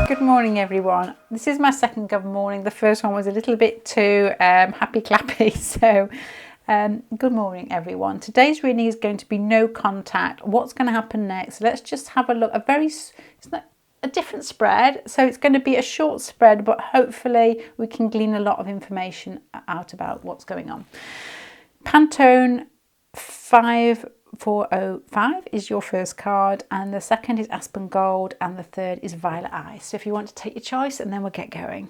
Good morning, everyone. This is my second good morning. The first one was a little bit too happy clappy. So good morning, everyone. Today's reading is going to be no contact. What's going to happen next? Let's just have a look. It's not a different spread. So it's going to be a short spread, but hopefully we can glean a lot of information out about what's going on. Pantone 5405 is your first card, and the second is Aspen Gold, and the third is Violet Eye. So if you want to take your choice, and then we'll get going.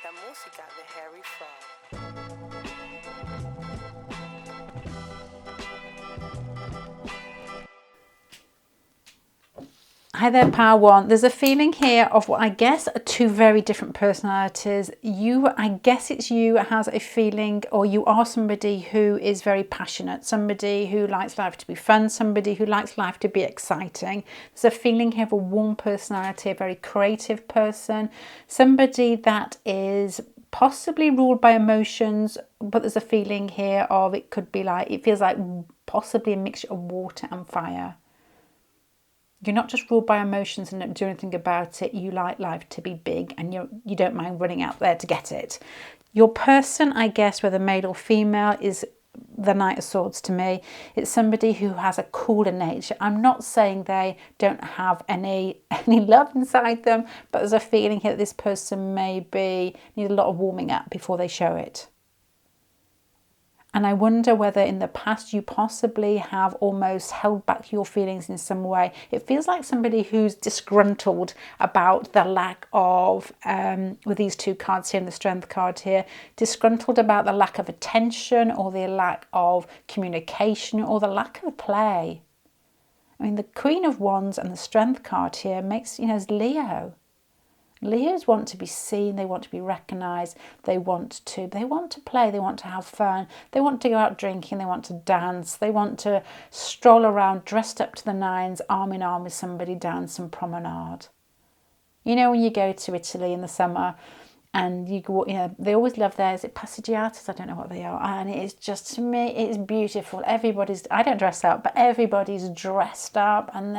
La música de Harry Fraud. Hi there, Power One. There's a feeling here of what I guess are two very different personalities. I guess it's you has a feeling, or you are somebody who is very passionate, somebody who likes life to be fun, somebody who likes life to be exciting. There's a feeling here of a warm personality, a very creative person, somebody that is possibly ruled by emotions, but there's a feeling here of it feels like possibly a mixture of water and fire. You're not just ruled by emotions and don't do anything about it. You like life to be big, and you don't mind running out there to get it. Your person, I guess, whether male or female, is the Knight of Swords to me. It's somebody who has a cooler nature. I'm not saying they don't have any love inside them, but there's a feeling here that this person maybe needs a lot of warming up before they show it. And I wonder whether in the past you possibly have almost held back your feelings in some way. It feels like somebody who's disgruntled about the lack of, with these two cards here and the Strength card here, disgruntled about the lack of attention or the lack of communication or the lack of play. I mean, the Queen of Wands and the Strength card here makes, is Leo. Leos want to be seen, they want to be recognised, they want to play, they want to have fun, they want to go out drinking, they want to dance, they want to stroll around dressed up to the nines, arm in arm with somebody down some promenade. You know, when you go to Italy in the summer and they always love theirs, passeggiatas, I don't know what they are, and it is just, to me, it's beautiful. I don't dress up, but everybody's dressed up, and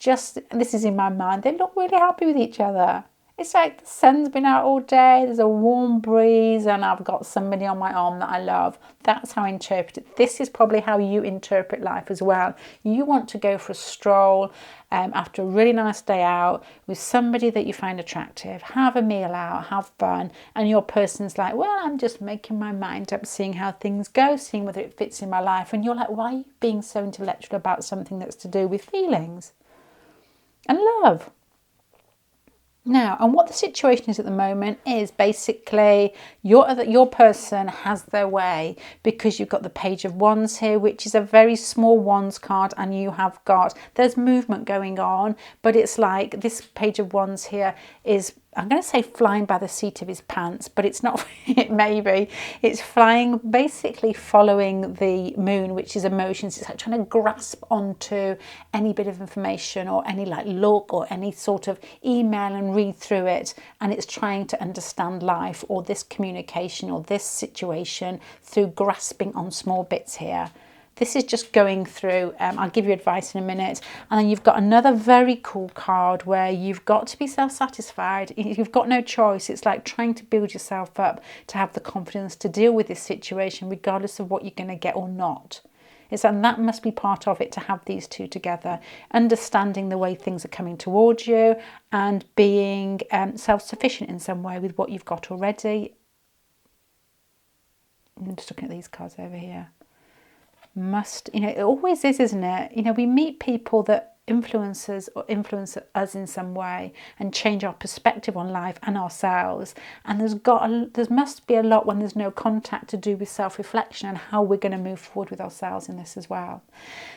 this is in my mind, they look really happy with each other. It's like the sun's been out all day, there's a warm breeze, and I've got somebody on my arm that I love. That's how I interpret it. This is probably how you interpret life as well. You want to go for a stroll after a really nice day out with somebody that you find attractive, have a meal out, have fun, and your person's like, well, I'm just making my mind up, seeing how things go, seeing whether it fits in my life. And you're like, why are you being so intellectual about something that's to do with feelings and love? Now, and what the situation is at the moment is basically your person has their way, because you've got the Page of Wands here, which is a very small Wands card, and there's movement going on, but it's like this Page of Wands here is, I'm going to say, flying by the seat of his pants, but it's not. Maybe it's flying, basically following the moon, which is emotions. It's like trying to grasp onto any bit of information or any look or any sort of email and read through it, and it's trying to understand life or this communication or this situation through grasping on small bits here. This is just going through, I'll give you advice in a minute. And then you've got another very cool card where you've got to be self-satisfied. You've got no choice. It's like trying to build yourself up to have the confidence to deal with this situation, regardless of what you're going to get or not. And that must be part of it, to have these two together, understanding the way things are coming towards you and being self-sufficient in some way with what you've got already. I'm just looking at these cards over here. It always is, isn't it? We meet people that influence us in some way and change our perspective on life and ourselves. And there must be a lot when there's no contact to do with self-reflection and how we're going to move forward with ourselves in this as well.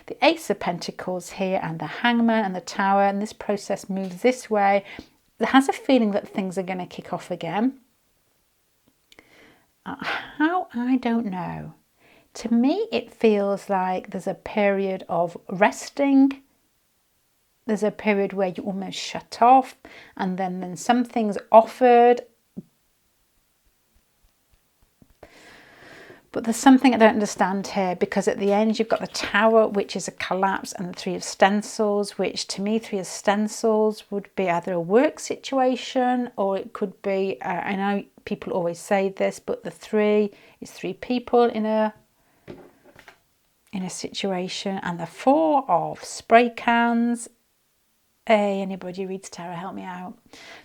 The Ace of Pentacles here, and the Hangman and the Tower, and this process moves this way. has a feeling that things are going to kick off again. How? I don't know. To me, it feels like there's a period of resting. There's a period where you almost shut off, and then something's offered. But there's something I don't understand here, because at the end you've got the Tower, which is a collapse, and the Three of Stencils, which to me, Three of Stencils would be either a work situation, or it could be, I know people always say this, but the three is three people in a situation. And the Four of Spray Cans, hey, anybody who reads tarot, help me out.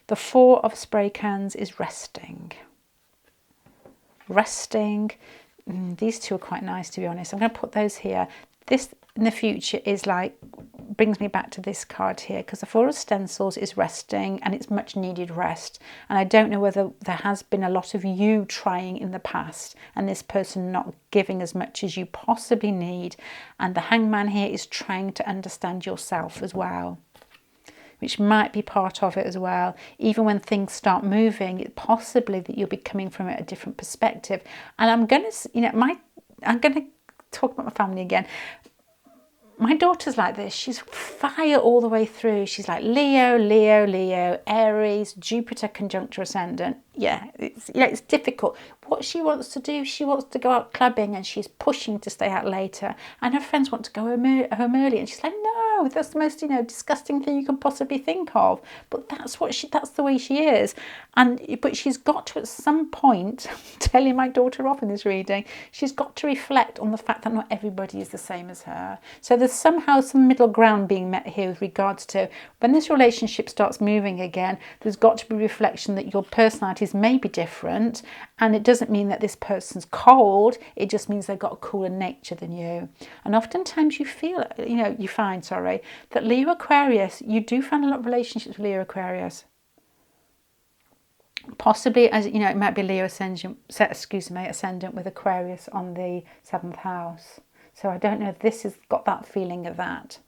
The Four of Spray Cans is resting. These two are quite nice, to be honest. I'm going to put those here. This in the future is like, brings me back to this card here, because the Four of Stencils is resting, and it's much needed rest. And I don't know whether there has been a lot of you trying in the past and this person not giving as much as you possibly need. And the Hangman here is trying to understand yourself as well, which might be part of it as well. Even when things start moving, it's possibly that you'll be coming from it a different perspective. And I'm going to, I'm going to talk about my family again. My daughter's like this. She's fire all the way through. She's like Leo, Aries, Jupiter conjunct ascendant. Yeah, it's difficult. What she wants to do, she wants to go out clubbing, and she's pushing to stay out later. And her friends want to go home early, and she's like, no, that's the most disgusting thing you can possibly think of. But that's the way she is. But she's got to, at some point, telling my daughter off in this reading, she's got to reflect on the fact that not everybody is the same as her. So there's somehow some middle ground being met here with regards to when this relationship starts moving again. There's got to be reflection that your personalities may be different, and it doesn't mean that this person's cold. It just means they've got a cooler nature than you. And oftentimes you find that Leo Aquarius, you do find a lot of relationships with Leo Aquarius. Possibly, as you know, it might be Leo ascendant with Aquarius on the 7th house. So I don't know if this has got that feeling of that.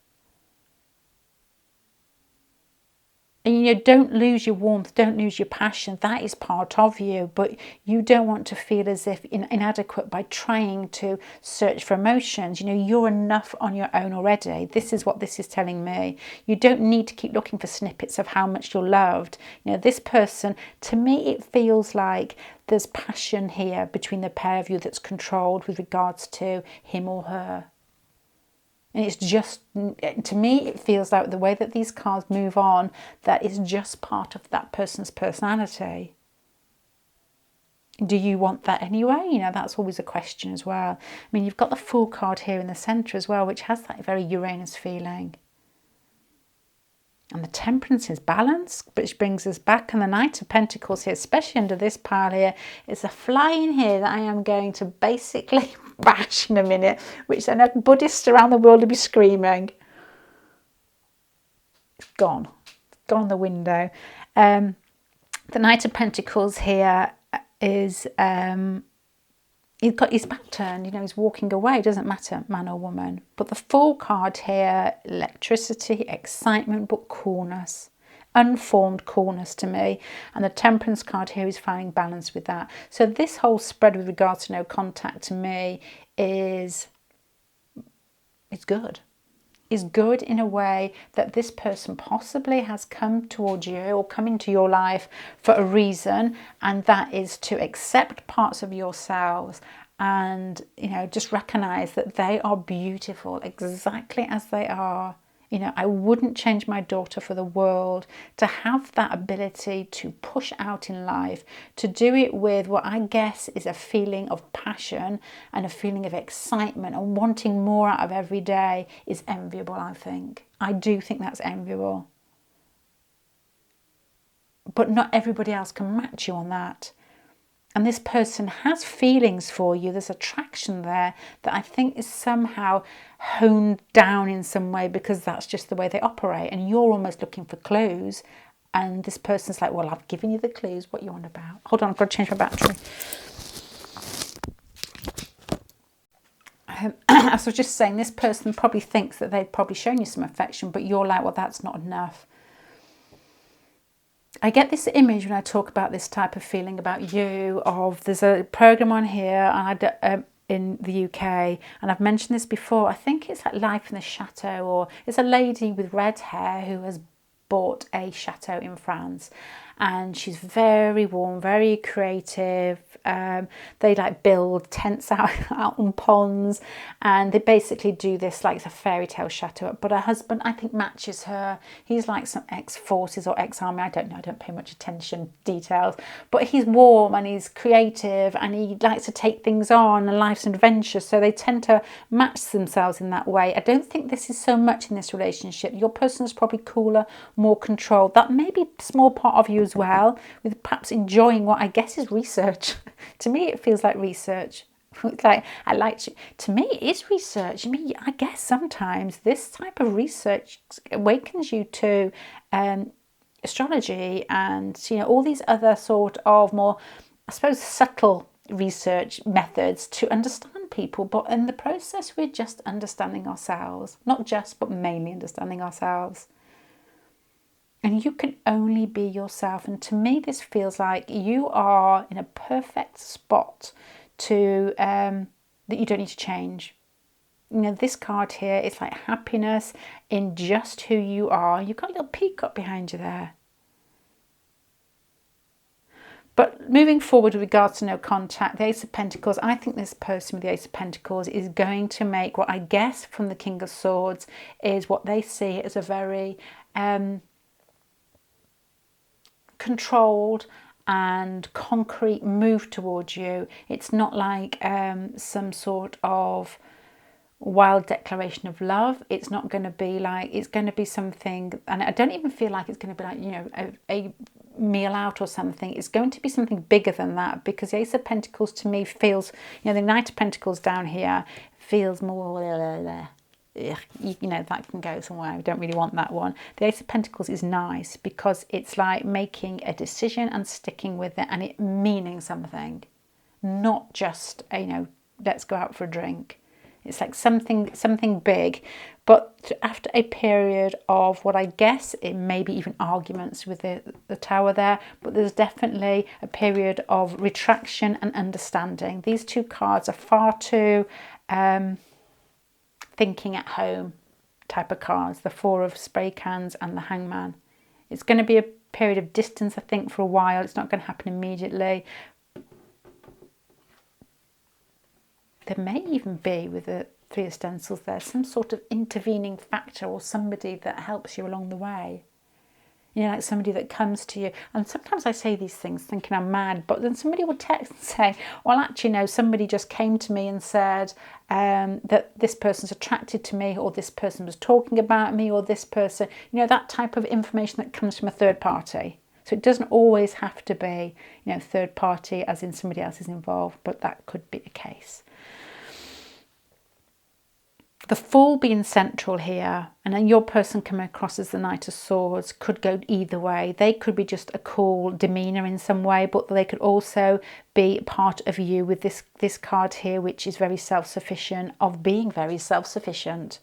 And don't lose your warmth, don't lose your passion. That is part of you, but you don't want to feel as if inadequate by trying to search for emotions. You're enough on your own already. This is what this is telling me. You don't need to keep looking for snippets of how much you're loved. This person, to me, it feels like there's passion here between the pair of you that's controlled with regards to him or her. And it's just, to me, it feels like the way that these cards move on, that is just part of that person's personality. Do you want that anyway? That's always a question as well. I mean, you've got the Fool card here in the centre as well, which has that very Uranus feeling. And the Temperance is balance, which brings us back. And the Knight of Pentacles here, especially under this pile here, is a fly in here that I am going to basically bash in a minute, which I know Buddhists around the world will be screaming. It's gone. It's gone the window. The Knight of Pentacles here is... he's got his back turned, he's walking away. It doesn't matter, man or woman. But the Fool card here, electricity, excitement, but coolness. Unformed coolness to me. And the Temperance card here is finding balance with that. So this whole spread with regards to no contact to me is good. Is good in a way that this person possibly has come towards you or come into your life for a reason, and that is to accept parts of yourselves and just recognize that they are beautiful exactly as they are. I wouldn't change my daughter for the world. To have that ability to push out in life, to do it with what I guess is a feeling of passion and a feeling of excitement and wanting more out of every day is enviable, I think. I do think that's enviable. But not everybody else can match you on that. And this person has feelings for you. There's attraction there that I think is somehow honed down in some way, because that's just the way they operate. And you're almost looking for clues. And this person's like, well, I've given you the clues. What you want about? Hold on, I've got to change my battery. As I was just saying, this person probably thinks that they've probably shown you some affection, but you're like, well, that's not enough. I get this image when I talk about this type of feeling about you, of there's a program on here and in the UK, and I've mentioned this before. I think it's like Life in the Chateau, or it's a lady with red hair who has bought a chateau in France, and she's very warm, very creative. They like build tents out on ponds, and they basically do this like a fairy tale chateau. But her husband, I think, matches her. He's like some ex-forces or ex-army. I don't know. I don't pay much attention to details. But he's warm and he's creative and he likes to take things on, and life's an adventure. So they tend to match themselves in that way. I don't think this is so much in this relationship. Your person is probably cooler, more controlled. That may be a small part of you as well, with perhaps enjoying what I guess is research. To me, it feels like research. To me, it is research. I mean, I guess sometimes this type of research awakens you to astrology and, you know, all these other sort of more, I suppose, subtle research methods to understand people. But in the process, we're just understanding ourselves. Not just, but mainly understanding ourselves. And you can only be yourself. And to me, this feels like you are in a perfect spot to that you don't need to change. You know, this card here, it's like happiness in just who you are. You've got a little peacock behind you there. But moving forward with regards to no contact, the Ace of Pentacles, I think this person with the Ace of Pentacles is going to make what I guess from the King of Swords is what they see as a very controlled and concrete move towards you. It's not like some sort of wild declaration of love. It's not going to be like, it's going to be something, and I don't even feel like it's going to be like, you know, a meal out or something. It's going to be something bigger than that, because the Ace of Pentacles to me feels, you know, the Knight of Pentacles down here feels more you know, that can go somewhere. I don't really want that one. The Ace of Pentacles is nice because it's like making a decision and sticking with it, and it meaning something, not just, you know, let's go out for a drink. It's like something big, but after a period of what I guess it may be even arguments with the Tower there, but there's definitely a period of retraction and understanding. These two cards are far too thinking at home type of cards, the Four of Spray Cans and the Hangman. It's going to be a period of distance, I think, for a while. It's not going to happen immediately. There may even be, with the Three of Stencils there, some sort of intervening factor or somebody that helps you along the way. You know, like somebody that comes to you. And sometimes I say these things thinking I'm mad, but then somebody will text and say, well, actually, no, somebody just came to me and said that this person's attracted to me, or this person was talking about me, or this person, you know, that type of information that comes from a third party. So it doesn't always have to be, you know, third party as in somebody else is involved, but that could be a case. The Fool being central here, and then your person coming across as the Knight of Swords could go either way. They could be just a cool demeanour in some way, but they could also be part of you with this card here, which is very self-sufficient, of being very self-sufficient.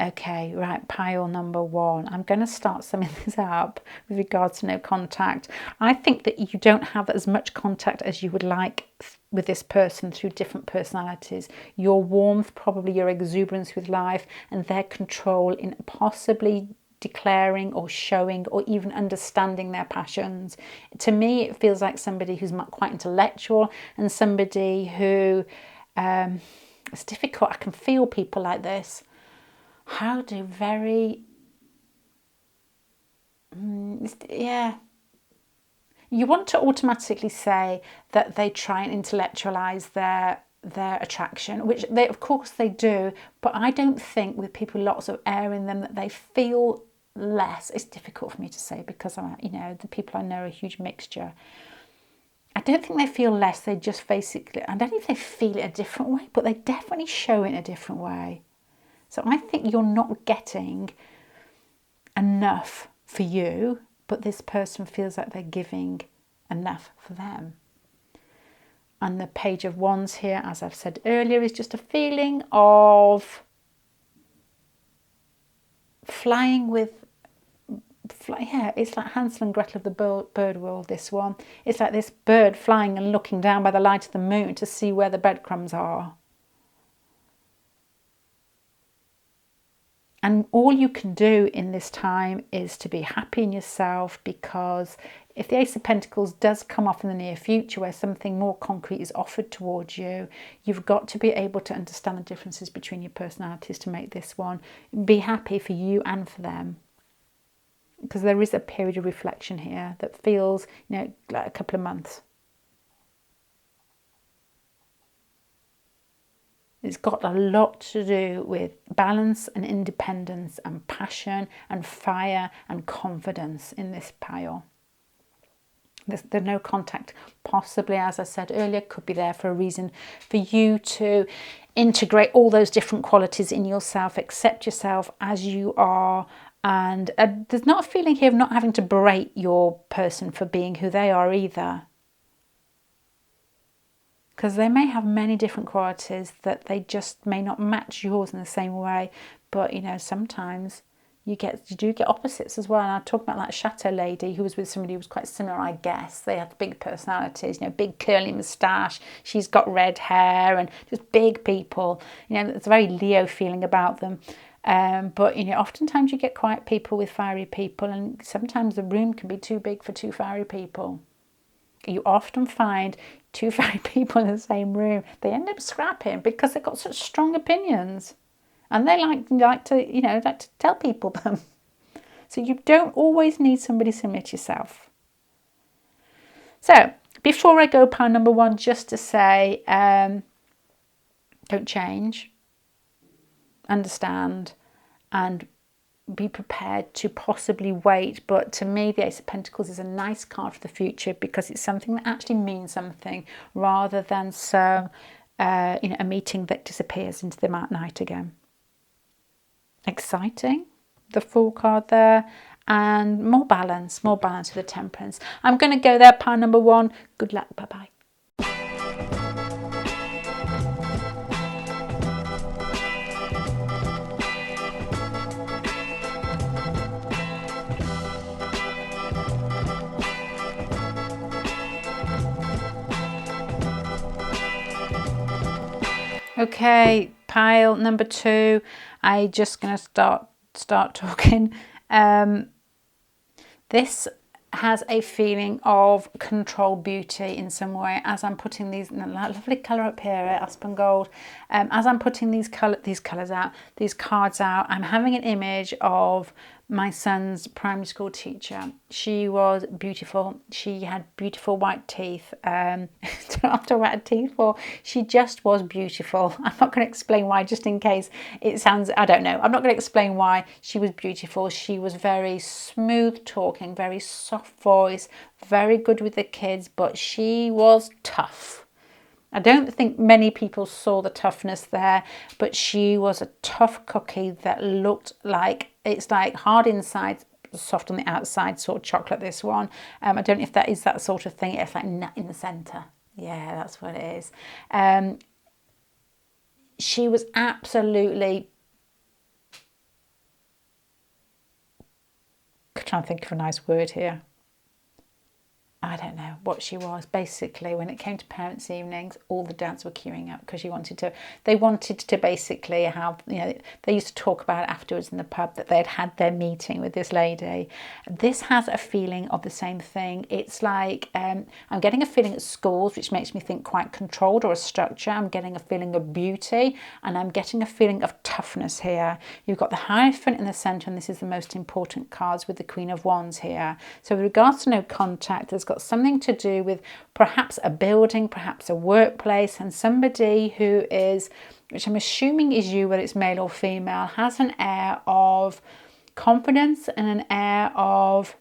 Okay, right, pile number one. I'm going to start summing this up with regards to no contact. I think that you don't have as much contact as you would like with this person through different personalities. Your warmth, probably your exuberance with life, and their control in possibly declaring or showing or even understanding their passions. To me, it feels like somebody who's quite intellectual and somebody who, it's difficult. I can feel people like this. How do very, yeah. You want to automatically say that they try and intellectualize their attraction, which they, of course they do, but I don't think with people with lots of air in them that they feel less. It's difficult for me to say because you know, the people I know are a huge mixture. I don't think they feel less, they just basically, I don't know if they feel it a different way, but they definitely show it in a different way. So I think you're not getting enough for you, but this person feels like they're giving enough for them. And the Page of Wands here, as I've said earlier, is just a feeling of flying with yeah, it's like Hansel and Gretel of the bird world, this one. It's like this bird flying and looking down by the light of the moon to see where the breadcrumbs are. And all you can do in this time is to be happy in yourself, because if the Ace of Pentacles does come off in the near future where something more concrete is offered towards you, you've got to be able to understand the differences between your personalities to make this one be happy for you and for them. Because there is a period of reflection here that feels, like a couple of months. It's got a lot to do with balance and independence and passion and fire and confidence in this pile. There's no contact. Possibly, as I said earlier, could be there for a reason for you to integrate all those different qualities in yourself, accept yourself as you are. And there's not a feeling here of not having to berate your person for being who they are either. Because they may have many different qualities that they just may not match yours in the same way. But, sometimes you do get opposites as well. And I talk about that Chateau lady who was with somebody who was quite similar, I guess. They had big personalities, big curly moustache. She's got red hair and just big people. It's a very Leo feeling about them. But, oftentimes you get quiet people with fiery people, and sometimes the room can be too big for two fiery people. You often find two fiery people in the same room, they end up scrapping because they've got such strong opinions, and they like to tell people them. So you don't always need somebody similar to yourself. So before I go pile number one, just to say, don't change, understand, and be prepared to possibly wait. But to me, the Ace of Pentacles is a nice card for the future, because it's something that actually means something, rather than a meeting that disappears into the night again. Exciting, the Fool card there, and more balance with the Temperance. I'm going to go there, pile number one. Good luck, bye-bye. Okay, pile number two. I'm just going to start talking. This has a feeling of control beauty in some way. As I'm putting these lovely colour up here, Aspen Gold. As I'm putting these cards out, I'm having an image of my son's primary school teacher. She was beautiful. She had beautiful white teeth. Don't have to wet her teeth for. She just was beautiful. I'm not going to explain why, just in case it sounds, I don't know. I'm not going to explain why. She was beautiful. She was very smooth talking, very soft voice, very good with the kids, but she was tough. I don't think many people saw the toughness there, but she was a tough cookie that looked like, it's like hard inside, soft on the outside, sort of chocolate, this one. I don't know if that is that sort of thing. It's like nut in the centre. Yeah, that's what it is. She was absolutely, I'm trying to think of a nice word here. I don't know what she was. Basically, when it came to parents' evenings, all the dads were queuing up because they wanted to basically have, they used to talk about it afterwards in the pub that they'd had their meeting with this lady. This has a feeling of the same thing. It's like, I'm getting a feeling at schools, which makes me think quite controlled, or a structure. I'm getting a feeling of beauty, and I'm getting a feeling of toughness here. You've got the Hierophant in the centre, and this is the most important cards with the Queen of Wands here. So with regards to no contact, there's got something to do with perhaps a building, perhaps a workplace, and somebody who is, which I'm assuming is you, whether it's male or female, has an air of confidence and an air of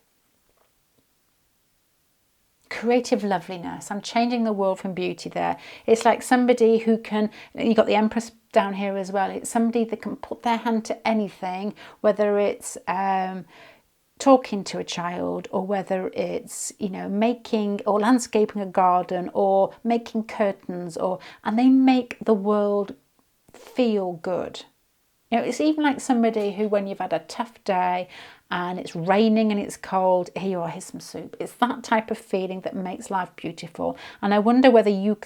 creative loveliness. I'm changing the world from beauty there. It's like somebody who can, you've got the Empress down here as well. It's somebody that can put their hand to anything, whether it's talking to a child, or whether it's making or landscaping a garden, or making curtains, and they make the world feel good. You know, it's even like somebody who, when you've had a tough day and it's raining and it's cold, here you are, here's some soup. It's that type of feeling that makes life beautiful. And I wonder whether you,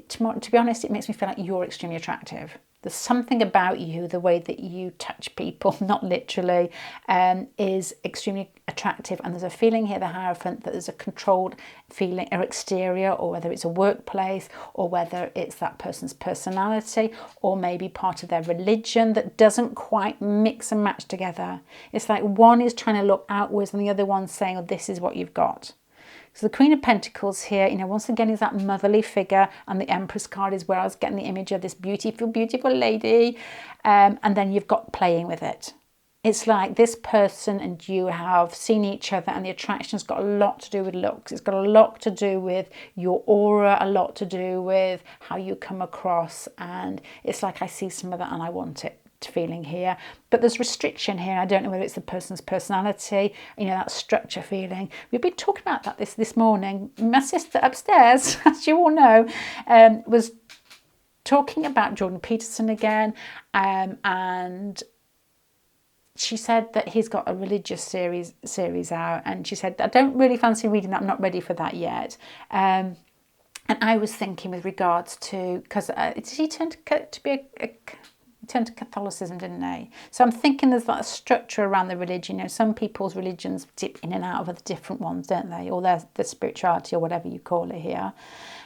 to be honest, it makes me feel like you're extremely attractive. There's something about you, the way that you touch people, not literally, is extremely attractive. And there's a feeling here, the Hierophant, that there's a controlled feeling or exterior, or whether it's a workplace, or whether it's that person's personality, or maybe part of their religion that doesn't quite mix and match together. It's like one is trying to look outwards and the other one's saying, oh, this is what you've got. So the Queen of Pentacles here, you know, once again is that motherly figure, and the Empress card is where I was getting the image of this beautiful, beautiful lady. And then you've got playing with it. It's like this person and you have seen each other, and the attraction's got a lot to do with looks. It's got a lot to do with your aura, a lot to do with how you come across. And it's like I see some of that and I want it. Feeling here, but there's restriction here. I don't know whether it's the person's personality, you know, that structure feeling. We've been talking about that this morning. My sister upstairs, as you all know, was talking about Jordan Peterson again, and she said that he's got a religious series out, and she said, I don't really fancy reading that, I'm not ready for that yet. And I was thinking with regards to, because he turned to be turned to Catholicism, didn't they? So I'm thinking there's that structure around the religion. You know, some people's religions dip in and out of other different ones, don't they? Or their spirituality, or whatever you call it here.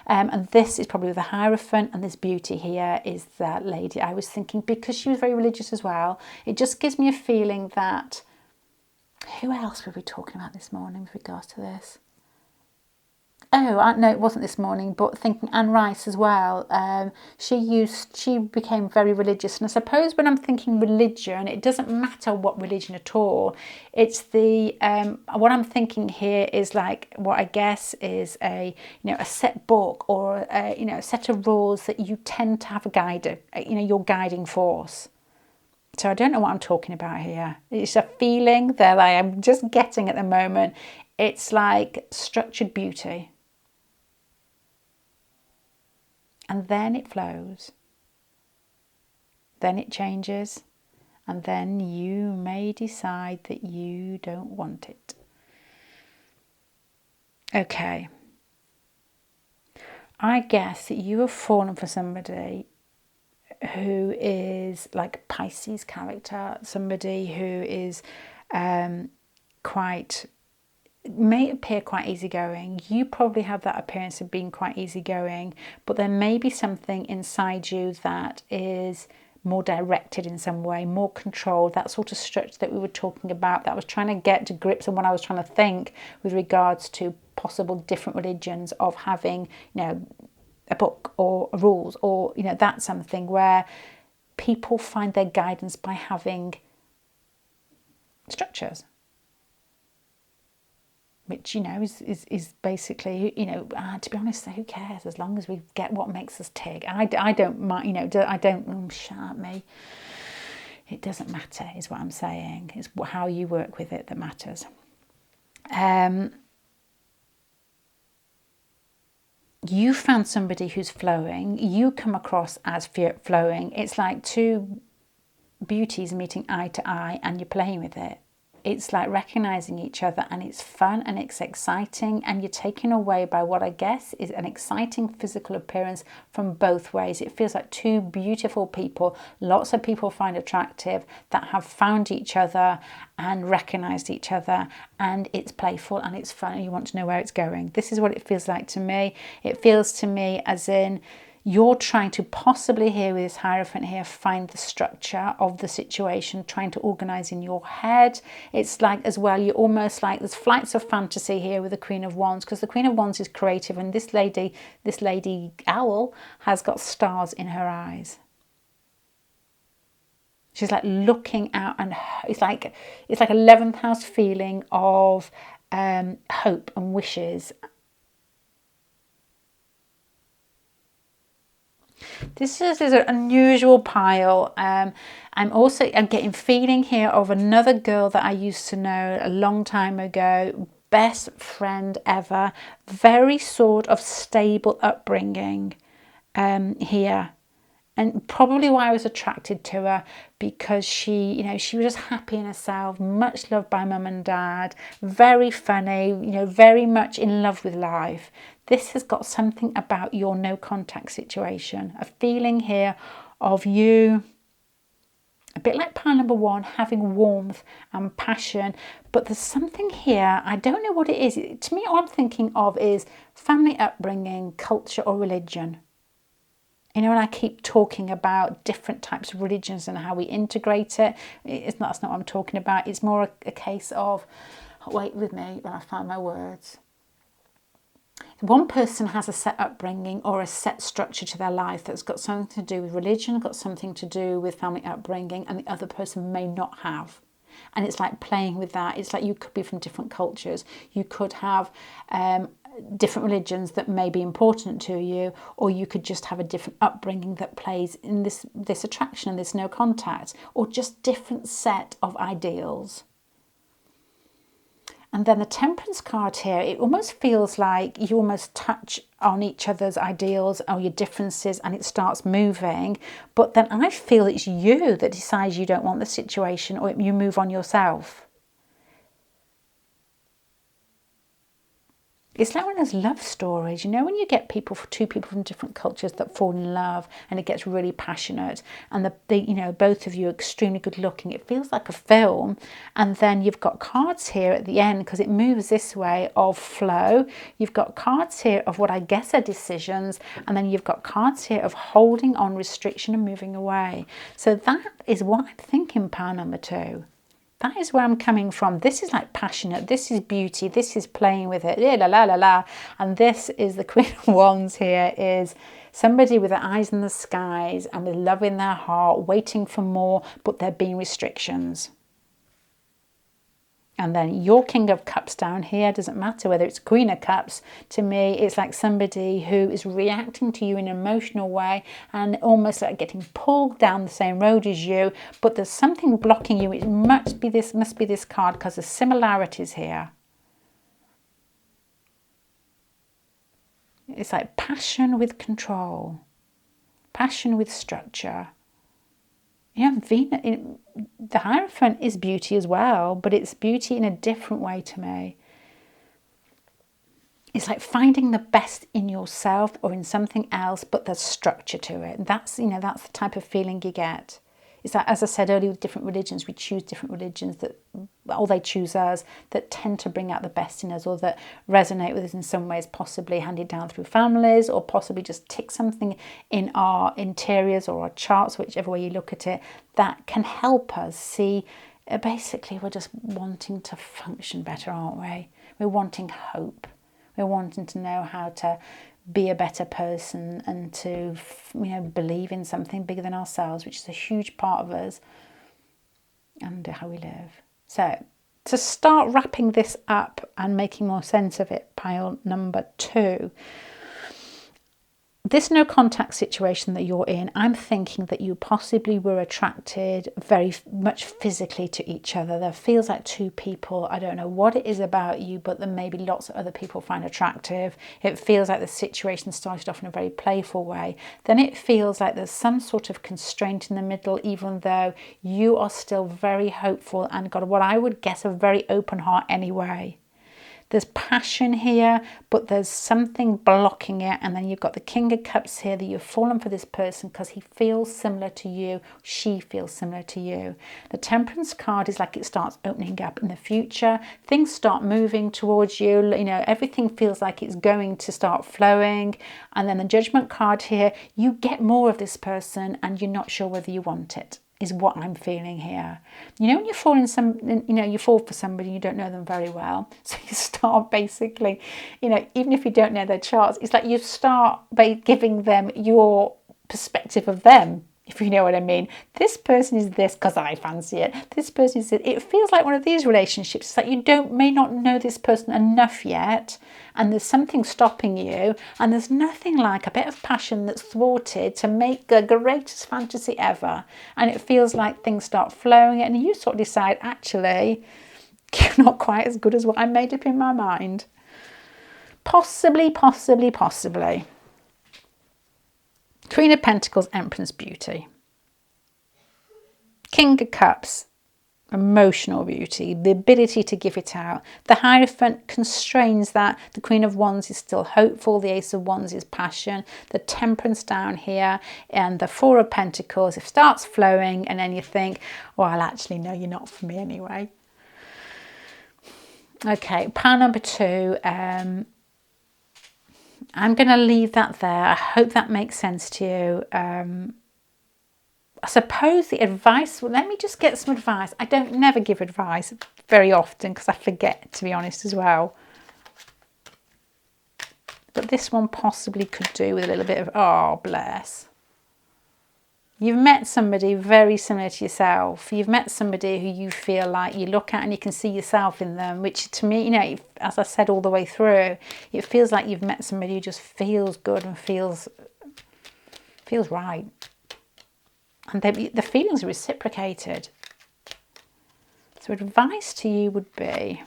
And this is probably the Hierophant, and this beauty here is that lady. I was thinking, because she was very religious as well, it just gives me a feeling that, who else were we talking about this morning with regards to this? Oh, no, it wasn't this morning, but thinking Anne Rice as well. She became very religious. And I suppose when I'm thinking religion, it doesn't matter what religion at all. It's the, what I'm thinking here is like what I guess is a set book, or a set of rules that you tend to have a guide, your guiding force. So I don't know what I'm talking about here. It's a feeling that I am just getting at the moment. It's like structured beauty. And then it flows, then it changes, and then you may decide that you don't want it. Okay. I guess that you have fallen for somebody who is like a Pisces character, somebody who is may appear quite easygoing. You probably have that appearance of being quite easygoing, but there may be something inside you that is more directed in some way, more controlled, that sort of structure that we were talking about, that I was trying to get to grips on when I was trying to think with regards to possible different religions of having, a book or rules, or, that's something where people find their guidance by having structures. Which, is basically, to be honest, who cares, as long as we get what makes us tick. And I don't mind, shut me. It doesn't matter, is what I'm saying. It's how you work with it that matters. You found somebody who's flowing. You come across as flowing. It's like two beauties meeting eye to eye, and you're playing with it. It's like recognizing each other, and it's fun and it's exciting, and you're taken away by what I guess is an exciting physical appearance from both ways. It feels like two beautiful people, lots of people find attractive, that have found each other and recognized each other, and it's playful and it's fun and you want to know where it's going. This is what it feels like to me. It feels to me as in you're trying to possibly here with this Hierophant here find the structure of the situation, trying to organise in your head. It's like as well, you're almost like there's flights of fantasy here with the Queen of Wands, because the Queen of Wands is creative, and this lady owl has got stars in her eyes. She's like looking out, and it's like 11th house feeling of hope and wishes. This is an unusual pile. I'm getting feeling here of another girl that I used to know a long time ago. Best friend ever. Very sort of stable upbringing here. And probably why I was attracted to her, because she was just happy in herself, much loved by mum and dad, very funny, very much in love with life. This has got something about your no contact situation, a feeling here of you, a bit like pile number 1, having warmth and passion. But there's something here, I don't know what it is. To me, all I'm thinking of is family upbringing, culture or religion. And I keep talking about different types of religions and how we integrate it. That's not what I'm talking about. It's more a case of, wait with me when I find my words. One person has a set upbringing or a set structure to their life that's got something to do with religion, got something to do with family upbringing, and the other person may not have. And it's like playing with that. It's like you could be from different cultures. You could have different religions that may be important to you, or you could just have a different upbringing that plays in this attraction and this no contact, or just different set of ideals. And then the Temperance card here, it almost feels like you almost touch on each other's ideals or your differences and it starts moving. But then I feel it's you that decides you don't want the situation, or you move on yourself. It's like one of those love stories, when you get two people from different cultures that fall in love and it gets really passionate, and both of you are extremely good looking. It feels like a film. And then you've got cards here at the end, because it moves this way, of flow. You've got cards here of what I guess are decisions, and then you've got cards here of holding on, restriction and moving away. So that is what I'm thinking, pile number 2. That is where I'm coming from. This is like passionate. This is beauty. This is playing with it. La la la la. And this is the Queen of Wands here, is somebody with their eyes in the skies and with love in their heart, waiting for more, but there being restrictions. And then your King of Cups down here, doesn't matter whether it's Queen of Cups. To me, it's like somebody who is reacting to you in an emotional way and almost like getting pulled down the same road as you. But there's something blocking you. It must be this card, because there's similarities here. It's like passion with control, passion with structure. Venus, the Hierophant is beauty as well, but it's beauty in a different way to me. It's like finding the best in yourself or in something else, but there's structure to it. That's the type of feeling you get. It's like, as I said earlier, with different religions, we choose different religions or they choose us, that tend to bring out the best in us, or that resonate with us in some ways, possibly handed down through families, or possibly just tick something in our interiors or our charts, whichever way you look at it, that can help us see. Basically, we're just wanting to function better, aren't we? We're wanting hope. We're wanting to know how to be a better person and to believe in something bigger than ourselves, which is a huge part of us and how we live. So to start wrapping this up and making more sense of it, pile number 2, this no contact situation that you're in, I'm thinking that you possibly were attracted very much physically to each other. There feels like two people, I don't know what it is about you, but there may be lots of other people find attractive. It feels like the situation started off in a very playful way. Then it feels like there's some sort of constraint in the middle, even though you are still very hopeful and got what I would guess a very open heart anyway. There's passion here, but there's something blocking it. And then you've got the King of Cups here, that you've fallen for this person because he feels similar to you. She feels similar to you. The Temperance card is like it starts opening up in the future. Things start moving towards you. Everything feels like it's going to start flowing. And then the Judgment card here, you get more of this person and you're not sure whether you want it, is what I'm feeling here. When you fall you fall for somebody, you don't know them very well. So you start basically, even if you don't know their charts, it's like you start by giving them your perspective of them, if you know what I mean. This person is this because I fancy it. This person is this. It feels like one of these relationships. It's like you may not know this person enough yet, and there's something stopping you, and there's nothing like a bit of passion that's thwarted to make the greatest fantasy ever. And it feels like things start flowing, and you sort of decide, actually, you're not quite as good as what I made up in my mind. Possibly. Queen of Pentacles, Empress beauty. King of Cups, emotional beauty, the ability to give it out. The Hierophant constrains that. The Queen of Wands is still hopeful. The Ace of Wands is passion. The Temperance down here, and the Four of Pentacles, it starts flowing, and then you think, well, actually, no, you're not for me anyway. Okay, pile number 2. I'm going to leave that there. I hope that makes sense to you. I suppose the advice, well, let me just get some advice. I don't never give advice very often because I forget, to be honest, as well. But this one possibly could do with a little bit of, oh, bless. You've met somebody very similar to yourself. You've met somebody who you feel like you look at and you can see yourself in them, which to me, you know, as I said all the way through, it feels like you've met somebody who just feels good and feels right. And the feelings are reciprocated. So advice to you would be,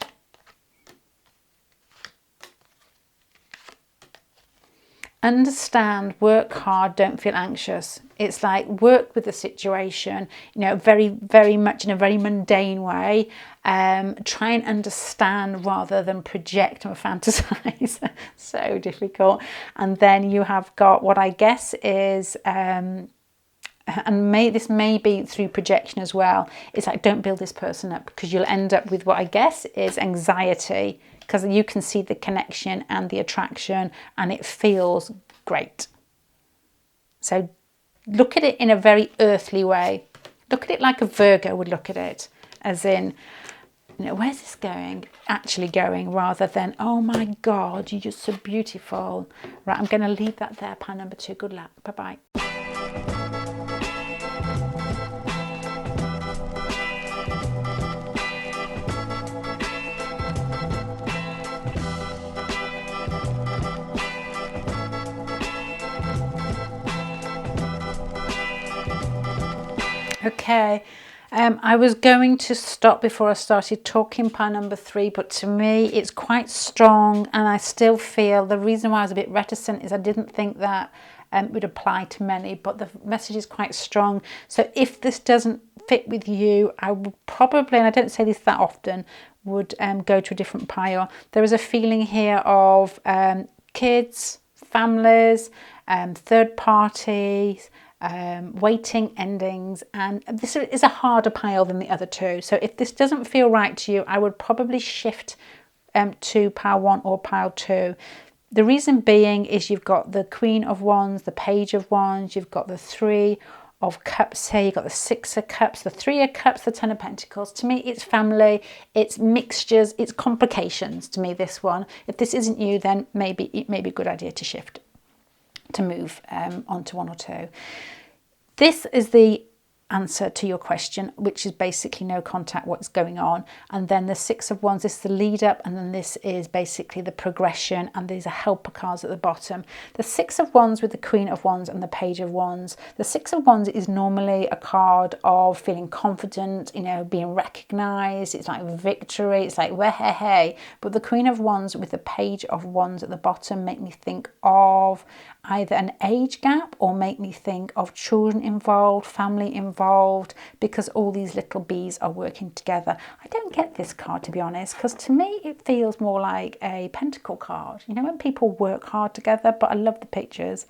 understand, work hard, don't feel anxious. It's like work with the situation, you know, very, very much in a very mundane way. Try and understand rather than project or fantasize. So difficult. And then you have got what I guess is... and this may be through projection as well. It's like, don't build this person up, because you'll end up with what I guess is anxiety, because you can see the connection and the attraction and it feels great. So look at it in a very earthly way. Look at it like a Virgo would look at it, as in, you know, where's this going? Actually going, rather than, oh my God, you're just so beautiful. Right, I'm going to leave that there, pile number 2. Good luck. Bye-bye. Okay, I was going to stop before I started talking pile number 3, but to me it's quite strong, and I still feel the reason why I was a bit reticent is I didn't think that would apply to many, but the message is quite strong. So if this doesn't fit with you, I would probably, and I don't say this that often, would go to a different pile. There is a feeling here of kids, families, third parties, waiting endings, and this is a harder pile than the other 2. So if this doesn't feel right to you, I would probably shift to pile 1 or pile 2. The reason being is you've got the Queen of Wands, the Page of Wands, you've got the 3 of Cups here, you've got the 6 of Cups, the 3 of Cups, the 10 of Pentacles. To me, it's family, it's mixtures, it's complications to me, this one. If this isn't you, then maybe it may be a good idea to shift, to move on to 1 or 2. This is the answer to your question, which is basically no contact, what's going on. And then the 6 of Wands, this is the lead up, and then this is basically the progression, and these are helper cards at the bottom. The 6 of Wands with the Queen of Wands and the Page of Wands. The 6 of Wands is normally a card of feeling confident, you know, being recognized. It's like victory, it's like hey. But the Queen of Wands with the Page of Wands at the bottom make me think of either an age gap or make me think of children involved, family involved, because all these little bees are working together. I don't get this card, to be honest, because to me it feels more like a pentacle card. You know, when people work hard together, but I love the pictures.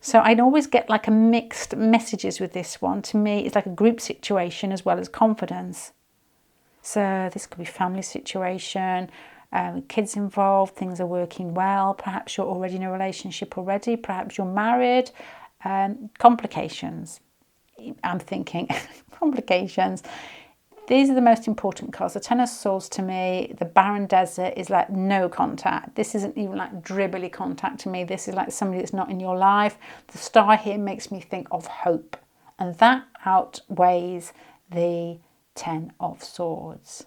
So I'd always get like a mixed messages with this one. To me, it's like a group situation as well as confidence. So this could be family situation, kids involved, things are working well. Perhaps you're already in a relationship already. Perhaps you're married. Complications. I'm thinking complications. These are the most important cards. The Ten of Swords to me, the barren desert is like no contact. This isn't even like dribbly contact to me. This is like somebody that's not in your life. The Star here makes me think of hope. And that outweighs the Ten of Swords.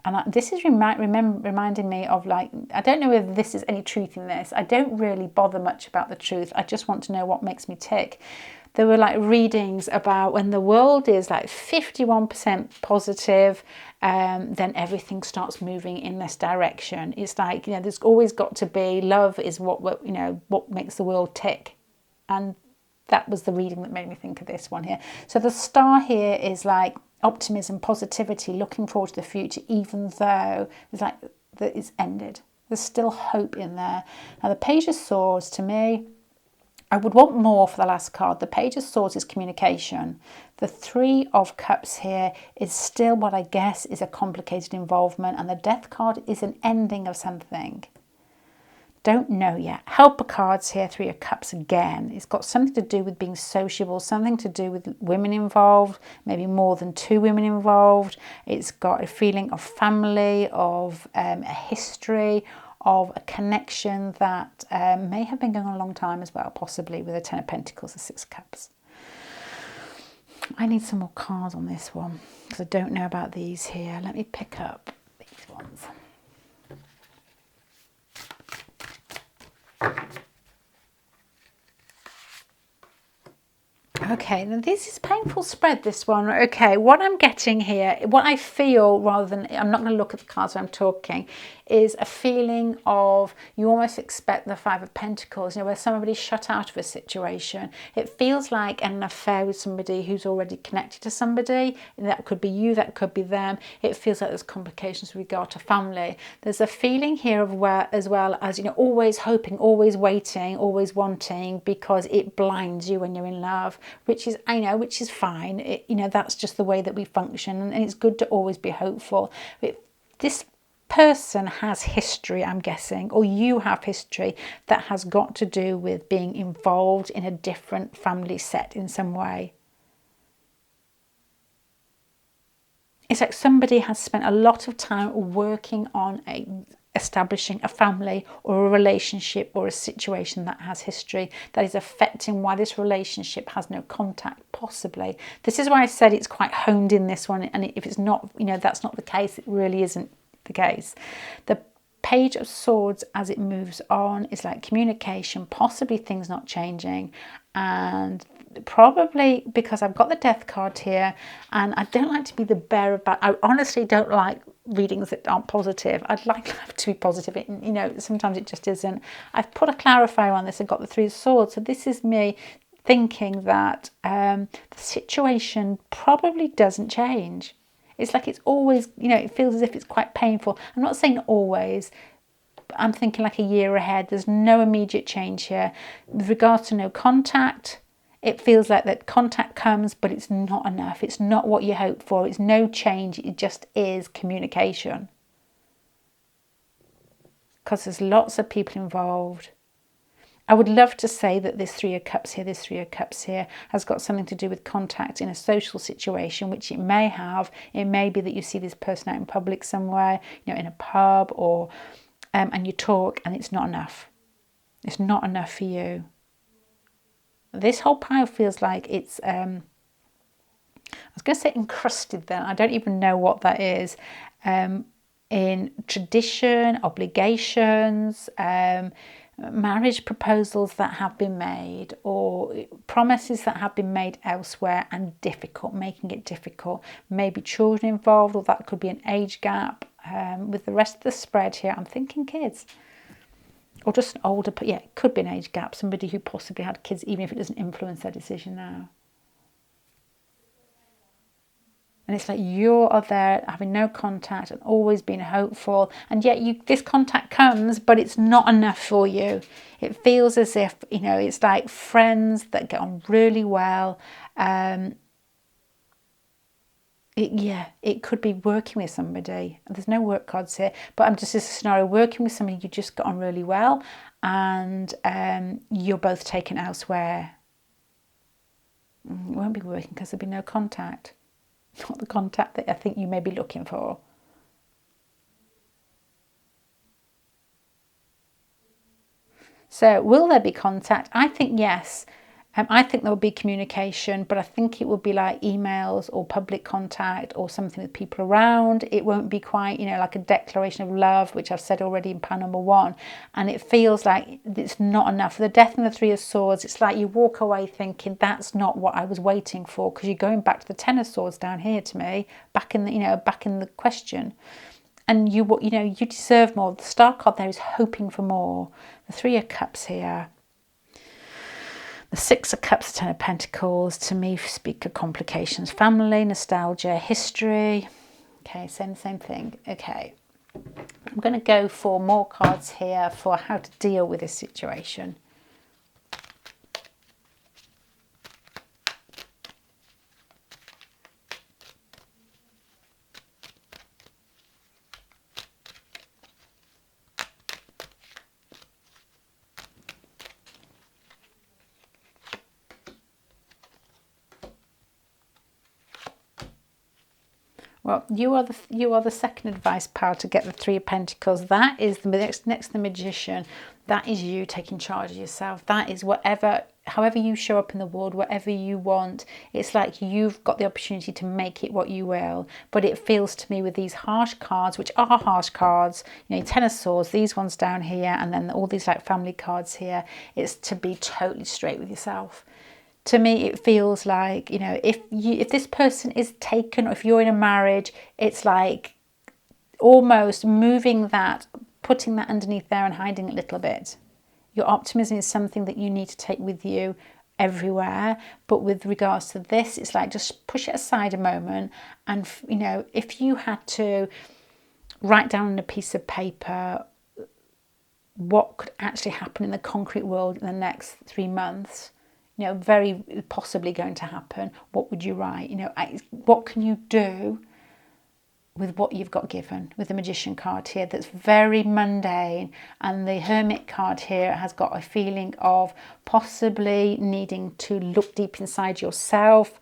And this is reminding me of, like, I don't know if this is any truth in this. I don't really bother much about the truth. I just want to know what makes me tick. There were like readings about when the world is like 51% positive, then everything starts moving in this direction. It's like, there's always got to be love is what makes the world tick. And that was the reading that made me think of this one here. So the star here is like optimism, positivity, looking forward to the future, even though it's like that it's ended. There's still hope in there. Now the Page of Swords, to me, I would want more for the last card. The Page of Swords is communication. The Three of Cups here is still what I guess is a complicated involvement, and the Death card is an ending of something. Don't know yet. Helper cards here, Three of Cups again. It's got something to do with being sociable, something to do with women involved, maybe more than two women involved. It's got a feeling of family, of a history, of a connection that may have been going on a long time as well, possibly with a Ten of Pentacles, the Six of Cups. I need some more cards on this one because I don't know about these here. Let me pick up these ones. Okay, now this is painful spread, this one. Okay, what I'm getting here, what I feel, rather than, I'm not going to look at the cards when I'm talking, is a feeling of, you almost expect the Five of Pentacles, you know, where somebody's shut out of a situation. It feels like an affair with somebody who's already connected to somebody. That could be you, that could be them. It feels like there's complications with regard to family. There's a feeling here of where, as well as, you know, always hoping, always waiting, always wanting, because it blinds you when you're in love, which is, I know, which is fine. You know, that's just the way that we function, and it's good to always be hopeful. But this person has history, I'm guessing, or you have history that has got to do with being involved in a different family set in some way. It's like somebody has spent a lot of time working on establishing a family or a relationship or a situation that has history that is affecting why this relationship has no contact, possibly. This is why I said it's quite honed in this one, and if it's not, you know, that's not the case, it really isn't the case. The Page of Swords, as it moves on, is like communication, possibly things not changing, and probably because I've got the Death card here, and I don't like to be the bearer of bad. I honestly don't like readings that aren't positive. I'd like life to be positive. You know, sometimes it just isn't. I've put a clarifier on this and got the Three of Swords, so this is me thinking that the situation probably doesn't change. It's like it's always, you know, it feels as if it's quite painful. I'm not saying always, but I'm thinking like a year ahead. There's no immediate change here. With regards to no contact, it feels like that contact comes, but it's not enough. It's not what you hope for. It's no change. It just is communication. Because there's lots of people involved. I would love to say that this Three of Cups here, this Three of Cups here has got something to do with contact in a social situation, which it may have. It may be that you see this person out in public somewhere, you know, in a pub, or and you talk, and it's not enough. It's not enough for you. This whole pile feels like it's, I was going to say encrusted then. I don't even know what that is. In tradition, obligations, marriage proposals that have been made, or promises that have been made elsewhere, and difficult, making it difficult. Maybe children involved, or that could be an age gap. With the rest of the spread here, I'm thinking kids. Or just an older, yeah, it could be an age gap. Somebody who possibly had kids, even if it doesn't influence their decision now. And it's like you are there having no contact and always being hopeful. And yet this contact comes, but it's not enough for you. It feels as if, you know, it's like friends that get on really well. It could be working with somebody. There's no work cards here, but I'm just in a scenario, working with somebody you just got on really well, and you're both taken elsewhere. It won't be working because there'll be no contact. Not the contact that I think you may be looking for. So will there be contact? I think yes. I think there will be communication, but I think it will be like emails or public contact or something with people around. It won't be quite, you know, like a declaration of love, which I've said already in pile number 1. And it feels like it's not enough. For the Death and the Three of Swords, it's like you walk away thinking that's not what I was waiting for, because you're going back to the Ten of Swords down here to me, back in the question. And you deserve more. The Star card there is hoping for more. The Three of Cups here. The Six of Cups, the Ten of Pentacles, to me speak of complications, family, nostalgia, history. Okay, same thing. Okay, I'm going to go for more cards here for how to deal with this situation. Well, you are the second advice pile to get the Three of Pentacles. That is the next to the Magician. That is you taking charge of yourself. That is however you show up in the world, whatever you want. It's like you've got the opportunity to make it what you will. But it feels to me with these harsh cards, which are harsh cards, you know, Ten of Swords, these ones down here, and then all these like family cards here, it's to be totally straight with yourself. To me, it feels like, you know, if this person is taken, or if you're in a marriage, it's like almost moving that, putting that underneath there and hiding it a little bit. Your optimism is something that you need to take with you everywhere. But with regards to this, it's like just push it aside a moment. And, you know, if you had to write down on a piece of paper what could actually happen in the concrete world in the next 3 months, you know, very possibly going to happen, what would you write? You know, what can you do with what you've got given? With the Magician card here, that's very mundane, and the Hermit card here has got a feeling of possibly needing to look deep inside yourself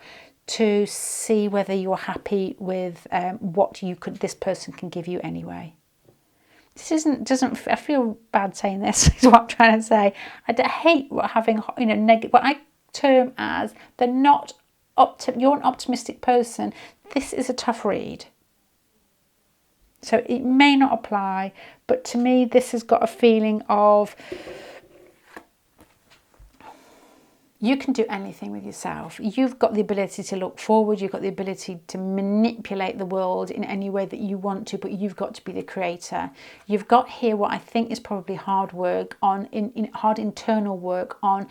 to see whether you're happy with what this person can give you anyway. This I feel bad saying this, is what I'm trying to say. I hate having, you know, what I term as you're an optimistic person. This is a tough read. So it may not apply, but to me, this has got a feeling of you can do anything with yourself. You've got the ability to look forward. You've got the ability to manipulate the world in any way that you want to, but you've got to be the creator. You've got here what I think is probably hard work on, hard internal work on,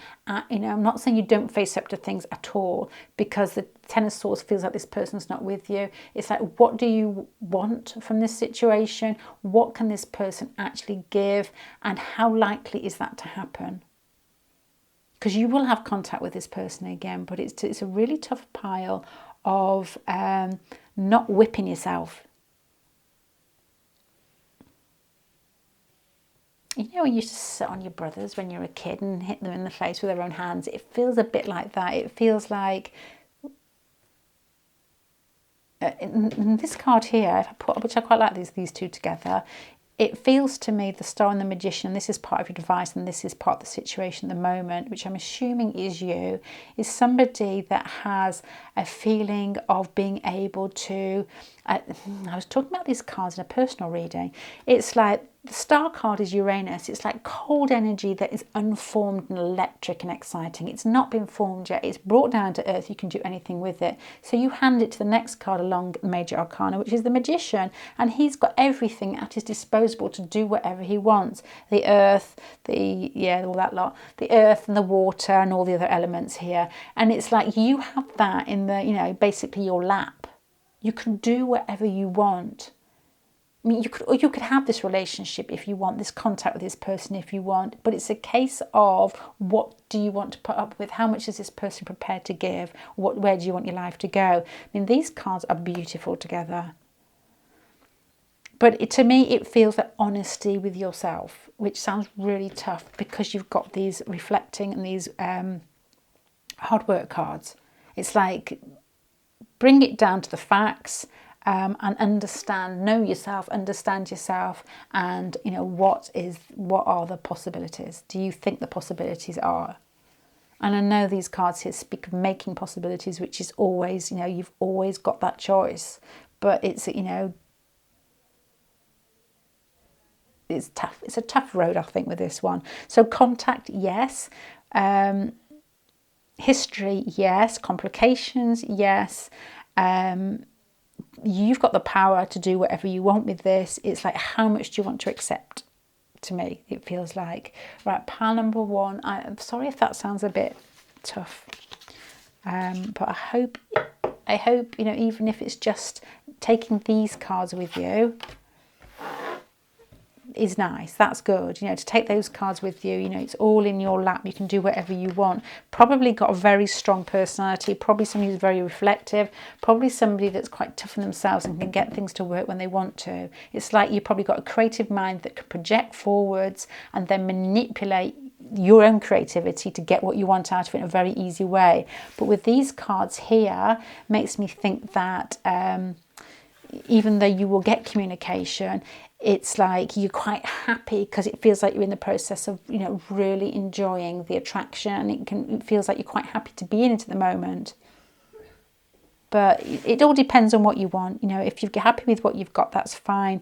you know, I'm not saying you don't face up to things at all, because the Ten of Swords feels like this person's not with you. It's like, what do you want from this situation? What can this person actually give? And how likely is that to happen? Because you will have contact with this person again, but it's a really tough pile of not whipping yourself. You know, you used to sit on your brothers when you were a kid and hit them in the face with their own hands. It feels a bit like that. It feels like in this card here, which I quite like these two together, it feels to me, the Star and the Magician, and this is part of your advice and this is part of the situation at the moment, which I'm assuming is you, is somebody that has a feeling of being able to, I was talking about these cards in a personal reading, it's like the Star card is Uranus. It's like cold energy that is unformed and electric and exciting. It's not been formed yet. It's brought down to earth. You can do anything with it. So you hand it to the next card along the Major Arcana, which is the Magician. And he's got everything at his disposal to do whatever he wants. The earth, all that lot. The earth and the water and all the other elements here. And it's like you have that in the, you know, basically your lap. You can do whatever you want. I mean, you could have this relationship if you want, this contact with this person if you want, but it's a case of what do you want to put up with? How much is this person prepared to give? Where do you want your life to go? I mean, these cards are beautiful together. But to me, it feels like honesty with yourself, which sounds really tough because you've got these reflecting and these hard work cards. It's like, bring it down to the facts. And know yourself, understand yourself, and you know what are the possibilities? Do you think the possibilities are? And I know these cards here speak of making possibilities, which is always, you know, you've always got that choice, but it's, you know, it's tough. It's a tough road, I think, with this one. So contact, yes. History, yes. Complications, yes. You've got the power to do whatever you want with this. It's like, how much do you want to accept? To me, it feels like. Right, pile number one. I'm sorry if that sounds a bit tough. But I hope, you know, even if it's just taking these cards with you is nice. That's good, you know, to take those cards with you. You know, it's all in your lap. You can do whatever you want. Probably got a very strong personality. Probably somebody who's very reflective. Probably somebody that's quite tough on themselves and can get things to work when they want to. It's like you've probably got a creative mind that can project forwards and then manipulate your own creativity to get what you want out of it in a very easy way. But with these cards here, makes me think that even though you will get communication, it's like you're quite happy because it feels like you're in the process of, you know, really enjoying the attraction. It feels like you're quite happy to be in it at the moment. But it all depends on what you want. You know, if you're happy with what you've got, that's fine,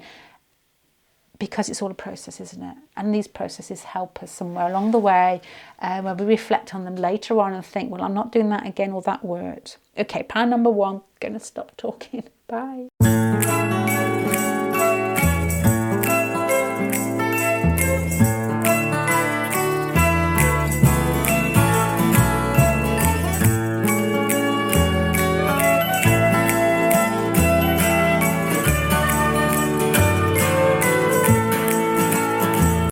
because it's all a process, isn't it? And these processes help us somewhere along the way, where we reflect on them later on and think, well, I'm not doing that again, or that worked. Okay, pile number 1, going to stop talking. Bye.